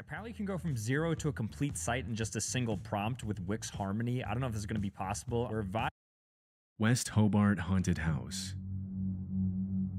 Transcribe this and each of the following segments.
Apparently you can go from 0 to a complete site in just a single prompt with Wix Harmony. I don't know if this is going to be possible. West Hobart Haunted House.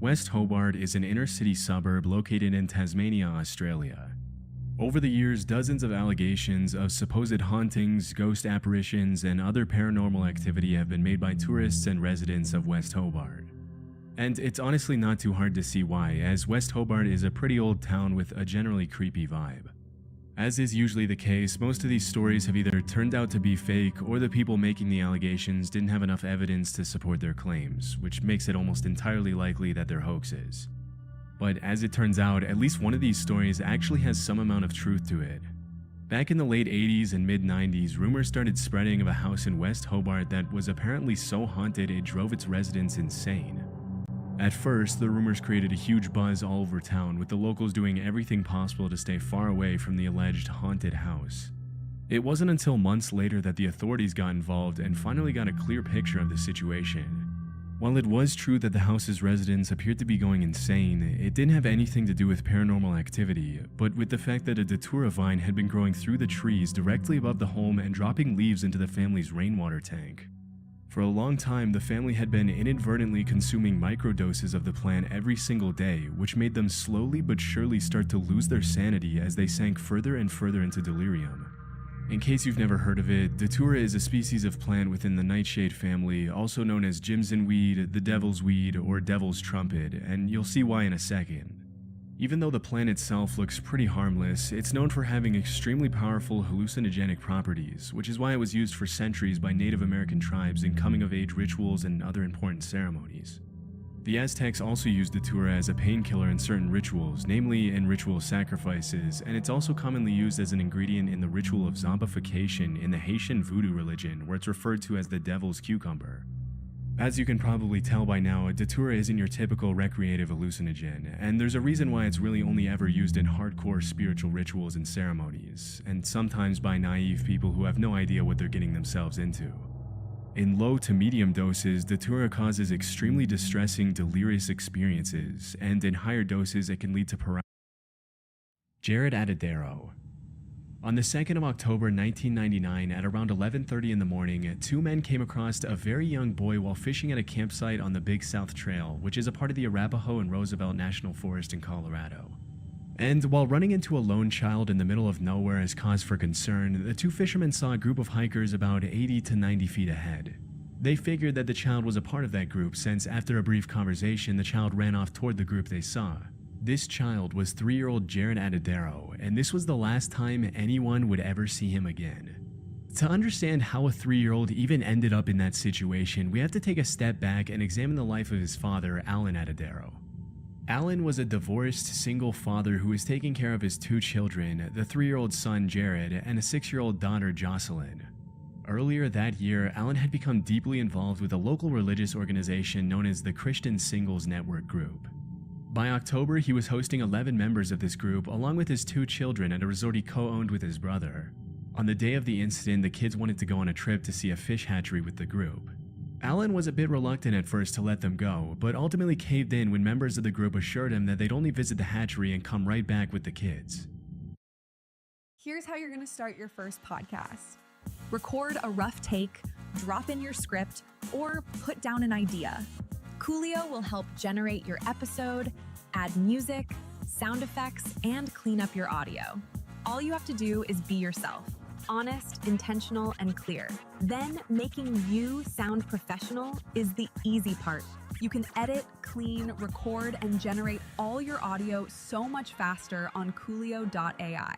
West Hobart is an inner-city suburb located in Tasmania, Australia. Over the years, dozens of allegations of supposed hauntings, ghost apparitions, and other paranormal activity have been made by tourists and residents of West Hobart. And it's honestly not too hard to see why, as West Hobart is a pretty old town with a generally creepy vibe. As is usually the case, most of these stories have either turned out to be fake or the people making the allegations didn't have enough evidence to support their claims, which makes it almost entirely likely that they're hoaxes. But as it turns out, at least one of these stories actually has some amount of truth to it. Back in the late 80s and mid-90s, rumors started spreading of a house in West Hobart that was apparently so haunted it drove its residents insane. At first, the rumors created a huge buzz all over town, with the locals doing everything possible to stay far away from the alleged haunted house. It wasn't until months later that the authorities got involved and finally got a clear picture of the situation. While it was true that the house's residents appeared to be going insane, it didn't have anything to do with paranormal activity, but with the fact that a datura vine had been growing through the trees directly above the home and dropping leaves into the family's rainwater tank. For a long time, the family had been inadvertently consuming microdoses of the plant every single day, which made them slowly but surely start to lose their sanity as they sank further and further into delirium. In case you've never heard of it, datura is a species of plant within the nightshade family, also known as Jimson weed, the devil's weed, or devil's trumpet, and you'll see why in a second. Even though the plant itself looks pretty harmless, it's known for having extremely powerful hallucinogenic properties, which is why it was used for centuries by Native American tribes in coming-of-age rituals and other important ceremonies. The Aztecs also used datura as a painkiller in certain rituals, namely in ritual sacrifices, and it's also commonly used as an ingredient in the ritual of zombification in the Haitian voodoo religion, where it's referred to as the devil's cucumber. As you can probably tell by now, datura isn't your typical recreative hallucinogen, and there's a reason why it's really only ever used in hardcore spiritual rituals and ceremonies, and sometimes by naive people who have no idea what they're getting themselves into. In low to medium doses, datura causes extremely distressing, delirious experiences, and in higher doses it can lead to paralysis. Jared Atadero. On the 2nd of October 1999 at around 11:30 in the morning, two men came across a very young boy while fishing at a campsite on the Big South Trail, which is a part of the Arapaho and Roosevelt National Forest in Colorado. And while running into a lone child in the middle of nowhere is cause for concern, the two fishermen saw a group of hikers about 80 to 90 feet ahead. They figured that the child was a part of that group since after a brief conversation, the child ran off toward the group they saw. This child was 3-year-old Jared Atadero, and this was the last time anyone would ever see him again. To understand how a 3-year-old even ended up in that situation, we have to take a step back and examine the life of his father, Alan Atadero. Alan was a divorced, single father who was taking care of his two children, the 3-year-old son Jared and a 6-year-old daughter Jocelyn. Earlier that year, Alan had become deeply involved with a local religious organization known as the Christian Singles Network Group. By October, he was hosting 11 members of this group along with his two children at a resort he co-owned with his brother. On the day of the incident, the kids wanted to go on a trip to see a fish hatchery with the group. Alan was a bit reluctant at first to let them go, but ultimately caved in when members of the group assured him that they'd only visit the hatchery and come right back with the kids. Here's how you're going to start your first podcast. Record a rough take, drop in your script, or put down an idea. Coolio will help generate your episode, add music, sound effects, and clean up your audio. All you have to do is be yourself, honest, intentional, and clear. Then making you sound professional is the easy part. You can edit, clean, record, and generate all your audio so much faster on Coolio.ai.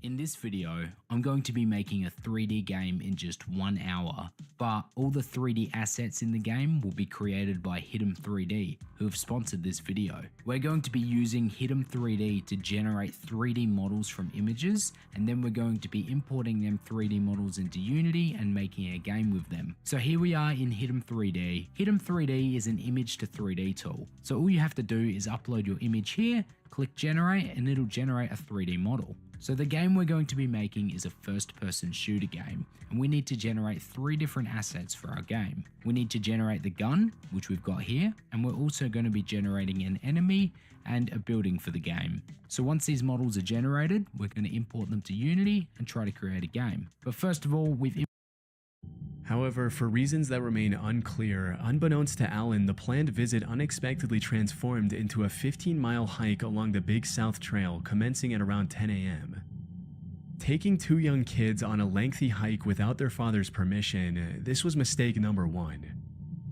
In this video, I'm going to be making a 3D game in just 1 hour, but all the 3D assets in the game will be created by Hit'em 3D, who have sponsored this video. We're going to be using Hit'em 3D to generate 3D models from images, and then we're going to be importing them 3D models into Unity and making a game with them. So here we are in Hit'em 3D. Hit'em 3D is an image to 3D tool. So all you have to do is upload your image here, click generate, and it'll generate a 3D model. So the game we're going to be making is a first-person shooter game, and we need to generate 3 different assets for our game. We need to generate the gun, which we've got here, and we're also going to be generating an enemy and a building for the game. So once these models are generated, we're going to import them to Unity and try to create a game. But first of all, However, for reasons that remain unclear, unbeknownst to Alan, the planned visit unexpectedly transformed into a 15-mile hike along the Big South Trail commencing at around 10 a.m. Taking 2 young kids on a lengthy hike without their father's permission, this was mistake number 1.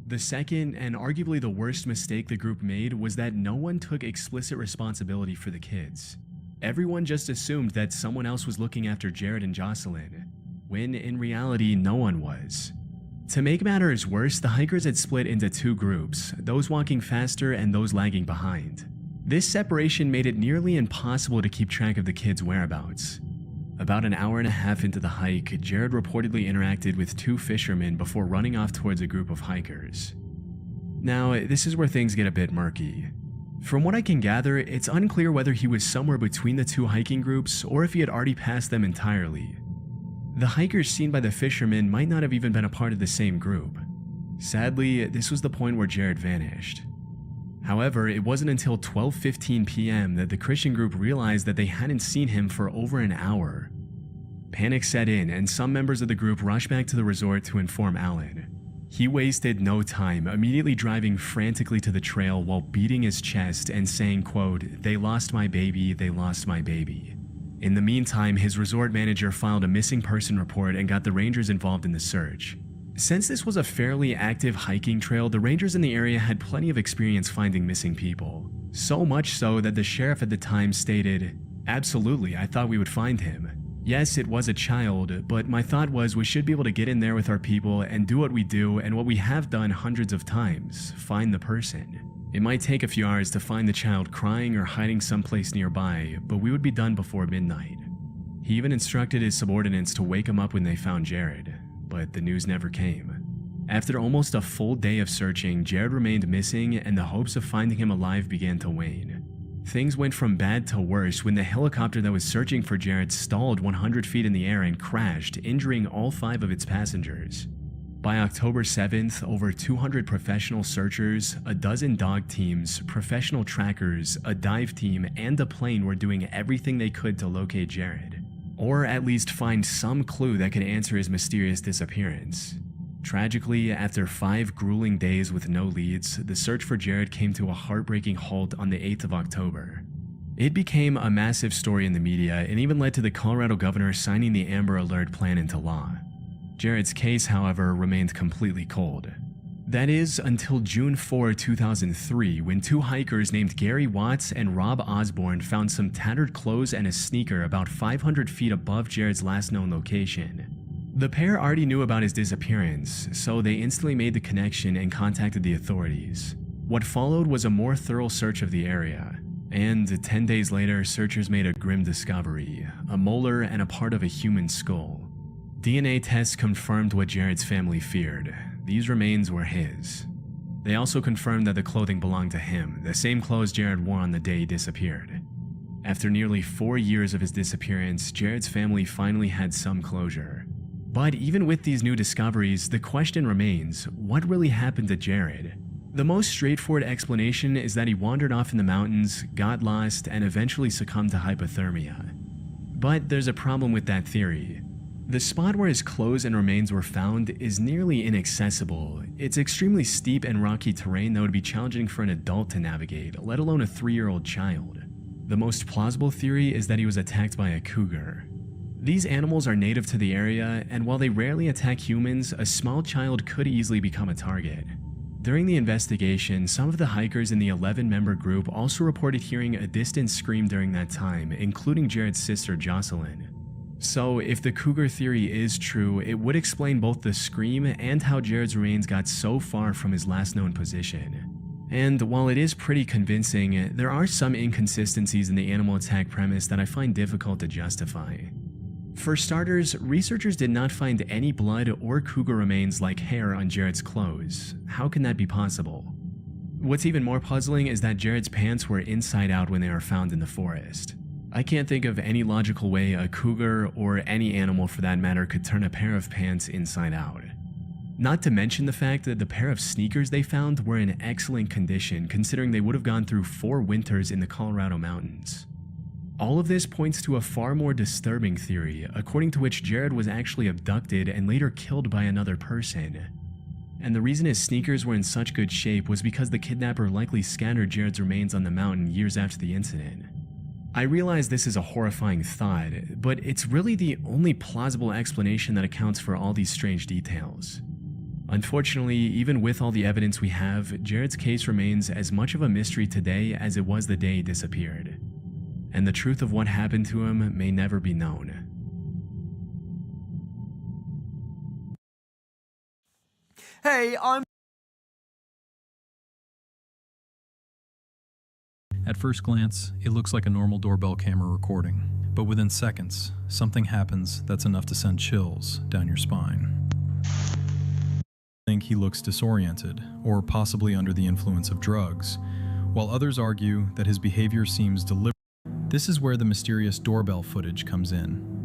The second, and arguably the worst mistake the group made, was that no one took explicit responsibility for the kids. Everyone just assumed that someone else was looking after Jared and Jocelyn, when in reality no one was. To make matters worse, the hikers had split into 2 groups, those walking faster and those lagging behind. This separation made it nearly impossible to keep track of the kids' whereabouts. About an hour and a half into the hike, Jared reportedly interacted with 2 fishermen before running off towards a group of hikers. Now, this is where things get a bit murky. From what I can gather, it's unclear whether he was somewhere between the 2 hiking groups or if he had already passed them entirely. The hikers seen by the fishermen might not have even been a part of the same group. Sadly, this was the point where Jared vanished. However, it wasn't until 12:15 p.m. that the Christian group realized that they hadn't seen him for over an hour. Panic set in, and some members of the group rushed back to the resort to inform Alan. He wasted no time, immediately driving frantically to the trail while beating his chest and saying, quote, "They lost my baby, they lost my baby." In the meantime, his resort manager filed a missing person report and got the rangers involved in the search. Since this was a fairly active hiking trail, the rangers in the area had plenty of experience finding missing people. So much so that the sheriff at the time stated, "Absolutely, I thought we would find him. Yes, it was a child, but my thought was we should be able to get in there with our people and do what we do and what we have done hundreds of times, find the person. It might take a few hours to find the child crying or hiding someplace nearby, but we would be done before midnight." He even instructed his subordinates to wake him up when they found Jared, but the news never came. After almost a full day of searching, Jared remained missing and the hopes of finding him alive began to wane. Things went from bad to worse when the helicopter that was searching for Jared stalled 100 feet in the air and crashed, injuring all 5 of its passengers. By October 7th, over 200 professional searchers, a dozen dog teams, professional trackers, a dive team, and a plane were doing everything they could to locate Jared, or at least find some clue that could answer his mysterious disappearance. Tragically, after 5 grueling days with no leads, the search for Jared came to a heartbreaking halt on the 8th of October. It became a massive story in the media and even led to the Colorado governor signing the Amber Alert plan into law. Jared's case, however, remained completely cold. That is, until June 4, 2003, when 2 hikers named Gary Watts and Rob Osborne found some tattered clothes and a sneaker about 500 feet above Jared's last known location. The pair already knew about his disappearance, so they instantly made the connection and contacted the authorities. What followed was a more thorough search of the area, and 10 days later, searchers made a grim discovery: a molar and a part of a human skull. DNA tests confirmed what Jared's family feared. These remains were his. They also confirmed that the clothing belonged to him, the same clothes Jared wore on the day he disappeared. After nearly 4 years of his disappearance, Jared's family finally had some closure. But even with these new discoveries, the question remains, what really happened to Jared? The most straightforward explanation is that he wandered off in the mountains, got lost, and eventually succumbed to hypothermia. But there's a problem with that theory. The spot where his clothes and remains were found is nearly inaccessible. It's extremely steep and rocky terrain that would be challenging for an adult to navigate, let alone a 3-year-old child. The most plausible theory is that he was attacked by a cougar. These animals are native to the area, and while they rarely attack humans, a small child could easily become a target. During the investigation, some of the hikers in the 11-member group also reported hearing a distant scream during that time, including Jared's sister Jocelyn. So, if the cougar theory is true, it would explain both the scream and how Jared's remains got so far from his last known position. And while it is pretty convincing, there are some inconsistencies in the animal attack premise that I find difficult to justify. For starters, researchers did not find any blood or cougar remains like hair on Jared's clothes. How can that be possible? What's even more puzzling is that Jared's pants were inside out when they were found in the forest. I can't think of any logical way a cougar, or any animal for that matter, could turn a pair of pants inside out. Not to mention the fact that the pair of sneakers they found were in excellent condition, considering they would have gone through 4 winters in the Colorado mountains. All of this points to a far more disturbing theory, according to which Jared was actually abducted and later killed by another person. And the reason his sneakers were in such good shape was because the kidnapper likely scattered Jared's remains on the mountain years after the incident. I realize this is a horrifying thought, but it's really the only plausible explanation that accounts for all these strange details. Unfortunately, even with all the evidence we have, Jared's case remains as much of a mystery today as it was the day he disappeared. And the truth of what happened to him may never be known. Hey, At first glance, it looks like a normal doorbell camera recording, but within seconds, something happens that's enough to send chills down your spine. I think he looks disoriented, or possibly under the influence of drugs, while others argue that his behavior seems deliberate. This is where the mysterious doorbell footage comes in.